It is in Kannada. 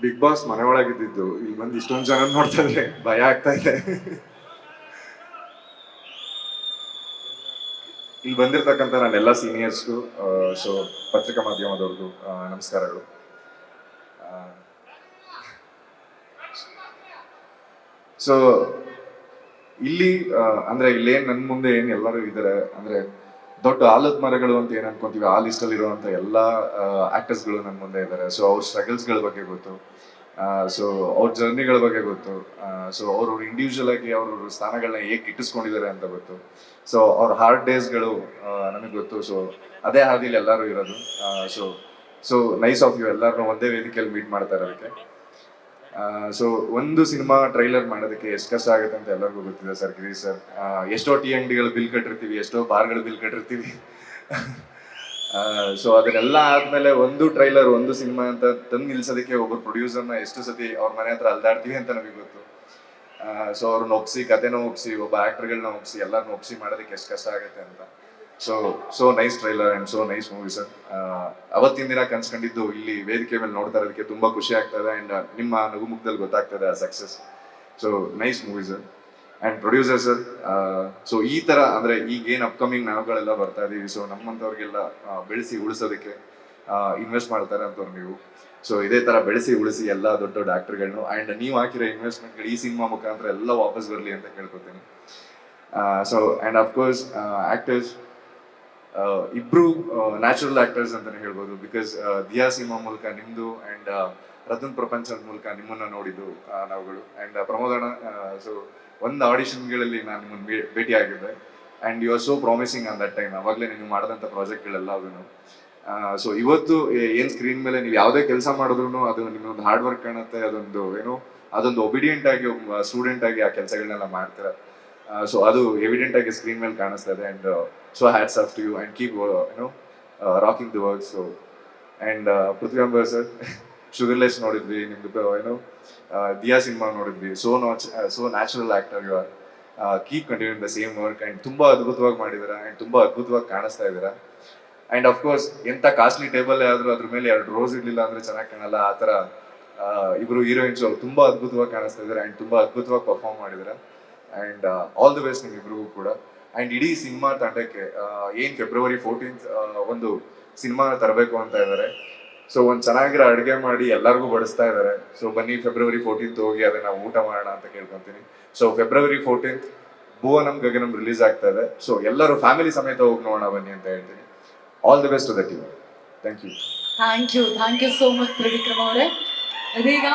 ಬಿಗ್ ಬಾಸ್ ಮನೆ ಒಳಗಿದ್ದು ಇಲ್ಲಿ ಬಂದು ಇಷ್ಟೊಂದು ಜನ ನೋಡ್ತಾ ಇದ್ರೆ ಭಯ ಆಗ್ತಾ ಇದೆ. ಇಲ್ಲಿ ಬಂದಿರ್ತಕ್ಕಂಥ ನನ್ನೆಲ್ಲ ಸೀನಿಯರ್ಸ್ಗೂ ಸೊ ಪತ್ರಿಕಾ ಮಾಧ್ಯಮದವ್ರಿಗೂ ನಮಸ್ಕಾರಗಳು. ಸೊ ಇಲ್ಲಿ ಅಂದ್ರೆ ಇಲ್ಲೇನ್ ನನ್ ಮುಂದೆ ಏನ್ ಎಲ್ಲರೂ ಇದ್ದಾರೆ ಅಂದ್ರೆ ದೊಡ್ಡ ಆಲದ ಮರಗಳು ಅಂತ ಏನ್ ಅನ್ಕೊಂತೀವಿ, ಆ ಲಿಸ್ಟ್ ಅಲ್ಲಿ ಇರುವಂತ ಎಲ್ಲಾ ಆಕ್ಟರ್ಸ್ ಗಳು ನನ್ನ ಮುಂದೆ ಇದ್ದಾರೆ. ಸೊ ಅವ್ರ ಸ್ಟ್ರಗಲ್ಸ್ ಗಳ ಬಗ್ಗೆ ಗೊತ್ತು, ಸೊ ಅವ್ರ ಜರ್ನಿಗಳ ಬಗ್ಗೆ ಗೊತ್ತು, ಸೊ ಅವರು ಇಂಡಿವಿಜುವಲ್ ಆಗಿ ಅವ್ರ ಸ್ಥಾನಗಳನ್ನ ಹೇಗೆ ಗಿಟ್ಟಿಸ್ಕೊಂಡಿದ್ದಾರೆ ಅಂತ ಗೊತ್ತು. ಸೊ ಅವ್ರ ಹಾರ್ಡ್ ಡೇಸ್ಗಳು ನಮಗೆ ಗೊತ್ತು. ಸೊ ಅದೇ ಹಾದಿಲಿ ಎಲ್ಲರೂ ಇರೋದು. So so nice of you ಎಲ್ಲರನ್ನೂ ಒಂದೇ ವೇದಿಕೆಯಲ್ಲಿ ಮೀಟ್ ಮಾಡ್ತಾ ಇರೋದಕ್ಕೆ. ಸೊ ಒಂದು ಸಿನಿಮಾ ಟ್ರೈಲರ್ ಮಾಡೋದಕ್ಕೆ ಎಷ್ಟು ಕಷ್ಟ ಆಗುತ್ತೆ ಅಂತ ಎಲ್ಲರಿಗೂ ಗೊತ್ತಿದೆ ಸರ್. ಗಿರೀಶ್ ಸರ್, ಎಷ್ಟೋ ಟಿ ಅಂಗಡಿಗಳು ಬಿಲ್ ಕಟ್ಟಿರ್ತೀವಿ, ಎಷ್ಟೋ ಬಾರ್ಗಳು ಬಿಲ್ ಕಟ್ಟಿರ್ತೀವಿ. ಸೊ ಅದನ್ನೆಲ್ಲ ಆದ್ಮೇಲೆ ಒಂದು ಟ್ರೈಲರ್, ಒಂದು ಸಿನಿಮಾ ಅಂತ ತಂದು ನಿಲ್ಸೋದಕ್ಕೆ ಒಬ್ಬರು ಪ್ರೊಡ್ಯೂಸರ್ನ ಎಷ್ಟು ಸತಿ ಅವ್ರ ಮನೆ ಹತ್ರ ಅಲ್ದಾಡ್ತೀವಿ ಅಂತ ನಮಗೆ ಗೊತ್ತು. ಸೊ ಅವ್ರನ್ನ ಒಪ್ಸಿ, ಕಥೆನ ಒಪ್ಸಿ, ಒಬ್ಬ ಆಕ್ಟರ್ಗಳನ್ನ ಒಪ್ಸಿ, ಎಲ್ಲರನ್ನ ಒಪ್ಸಿ ಮಾಡೋದಕ್ಕೆ ಎಷ್ಟು ಕಷ್ಟ ಆಗುತ್ತೆ ಅಂತ. So so nice trailer and so nice movie sir. ಅವತ್ತಿನ ದಿನ ಕನ್ಸ್ಕೊಂಡಿದ್ದು ಇಲ್ಲಿ ವೇದಿಕೆ ಮೇಲೆ ನೋಡ್ತಾ ಇರೋದಕ್ಕೆ ತುಂಬಾ ಖುಷಿ ಆಗ್ತಾ ಇದೆ. ಅಂಡ್ ನಿಮ್ಮ ನಗುಮುಖದಲ್ಲಿ ಗೊತ್ತಾಗ್ತದೆ ಆ success. So nice movie sir. And producer sir, so ಈ ತರ ಅಂದ್ರೆ ಈಗ ಏನ್ ಅಪ್ಕಮಿಂಗ್ ನಾವುಗಳೆಲ್ಲ ಬರ್ತಾ ಇದೀವಿ, ಸೊ ನಮ್ಮಂತವ್ರಿಗೆಲ್ಲ ಬೆಳೆಸಿ ಉಳಿಸೋದಕ್ಕೆ ಇನ್ವೆಸ್ಟ್ ಮಾಡ್ತಾರೆ ಅಂತವ್ರು ನೀವು. ಸೊ ಇದೇ ತರ ಬೆಳೆಸಿ ಉಳಿಸಿ ಎಲ್ಲ ದೊಡ್ಡ ದೊಡ್ಡ ಆಕ್ಟರ್ಗಳನ್ನು ಅಂಡ್ ನೀವು ಹಾಕಿರೋ ಇನ್ವೆಸ್ಟ್ಮೆಂಟ್ಗಳು ಈ ಸಿನಿಮಾ ಮುಖಾಂತರ ಎಲ್ಲ ವಾಪಸ್ ಬರಲಿ ಅಂತ ಕೇಳ್ಕೊತೀನಿ. ಸೊ ಅಂಡ್ ಅಫ್ಕೋರ್ಸ್ ಆಕ್ಟರ್ಸ್ ಇಬ್ರು ನ್ಯಾಚುರಲ್ ಆಕ್ಟರ್ಸ್ ಅಂತಾನೆ ಹೇಳ್ಬೋದು. ಬಿಕಾಸ್ ದಿಯಾ ಸಿನಿಮಾ ಮೂಲಕ ನಿಮ್ದು ಅಂಡ್ ರತನ್ ಪ್ರಪಂಚದ ಮೂಲಕ ನಿಮ್ಮನ್ನ ನೋಡಿದ್ದು ನಾವುಗಳು. ಅಂಡ್ ಪ್ರಮೋದಣ್ಣ, ಸೊ ಒಂದು ಆಡಿಷನ್ಗಳಲ್ಲಿ ನಾನು ನಿಮ್ಮನ್ನು ಭೇಟಿ ಆಗಿದ್ದೆ and you are so promising on that time. ಅವಾಗಲೇ ನೀವು ಮಾಡಿದಂಥ ಪ್ರಾಜೆಕ್ಟ್ಗಳೆಲ್ಲ ಅದನ್ನು. ಸೊ ಇವತ್ತು ಏನ್ ಸ್ಕ್ರೀನ್ ಮೇಲೆ ನೀವು ಯಾವುದೇ ಕೆಲಸ ಮಾಡಿದ್ರು ಅದು ನಿಮ್ಮೊಂದು ಹಾರ್ಡ್ ವರ್ಕ್ ಕಾಣುತ್ತೆ. ಅದೊಂದು ಏನೋ ಅದೊಂದು ಒಬಿಡಿಯಂಟ್ ಆಗಿ ಒಬ್ಬ ಸ್ಟೂಡೆಂಟ್ ಆಗಿ ಆ ಕೆಲಸಗಳನ್ನೆಲ್ಲ ಮಾಡ್ತಾರೆ. ಸೊ ಅದು ಎವಿಡೆಂಟ್ ಆಗಿ ಸ್ಕ್ರೀನ್ ಮೇಲೆ ಕಾಣಿಸ್ತಾ ಇದೆ. And so hats off to you and keep you know rocking the work. So and Prithvi Ambaar sir, Sugarless ನೋಡಿದ್ವಿ, ನಿಮ್ದು ಏನೋ ದಿಯಾ ಸಿನಿಮಾ ನೋಡಿದ್ವಿ. So natural actor you are. Keep continuing the same work and ತುಂಬಾ ಅದ್ಭುತವಾಗಿ ಮಾಡಿದ್ದೀರಾ ಅಂಡ್ ತುಂಬಾ ಅದ್ಭುತವಾಗಿ ಕಾಣಿಸ್ತಾ ಇದ್ದೀರಾ. ಅಂಡ್ ಅಫ್ಕೋರ್ಸ್ ಎಂತ ಕಾಸ್ಟ್ಲಿ ಟೇಬಲ್ ಆದ್ರೂ ಅದ್ರ ಮೇಲೆ 2 ರೋಸ್ ಇರ್ಲಿಲ್ಲ ಅಂದ್ರೆ ಚೆನ್ನಾಗಿ ಕಾಣಲ್ಲ. ಆ ತರ ಇಬ್ರು ಹೀರೋಯಿನ್ಸ್ ತುಂಬಾ ಅದ್ಭುತವಾಗಿ ಕಾಣಿಸ್ತಾ ಇದ್ದಾರೆ ಅಂಡ್ ತುಂಬಾ ಅದ್ಭುತವಾಗಿ ಪರ್ಫಾರ್ಮ್ ಮಾಡಿದ್ದಾರೆ. ಅಂಡ್ ಆಲ್ ದಿ ಬೆಸ್ಟ್ ನಿಮ್ಮಿಬ್ರಿಗೂ ಕೂಡ. ಅಂಡ್ ಇಡೀ ಸಿನಿಮಾ ತಂಡಕ್ಕೆ ಏನ್ ಫೆಬ್ರವರಿ 14th ಒಂದು ಸಿನಿಮಾನ ತರಬೇಕು ಅಂತ ಇದ್ದಾರೆ. ಸೊ ಒಂದ್ ಚೆನ್ನಾಗಿರೋ ಅಡುಗೆ ಮಾಡಿ ಎಲ್ಲರಿಗೂ ಬಡಿಸ್ತಾ ಇದ್ದಾರೆ. ಸೊ ಬನ್ನಿ ಫೆಬ್ರವರಿ 14th ಹೋಗಿ ಅದನ್ನ ಊಟ ಮಾಡೋಣ ಅಂತ ಕೇಳ್ಕೊಂತೀನಿ. So February 14th ಭುವನಂ Gaganam release ಆಗ್ತಾ ಇದೆ. ಸೊ ಎಲ್ಲರೂ ಫ್ಯಾಮಿಲಿ ಸಮೇತ ಹೋಗಿ ನೋಡೋಣ ಬನ್ನಿ ಅಂತ ಹೇಳ್ತೀನಿ. All the best to the team. Thank you. Thank you so much Trivikram ಅವರೇ. ಇದೀಗ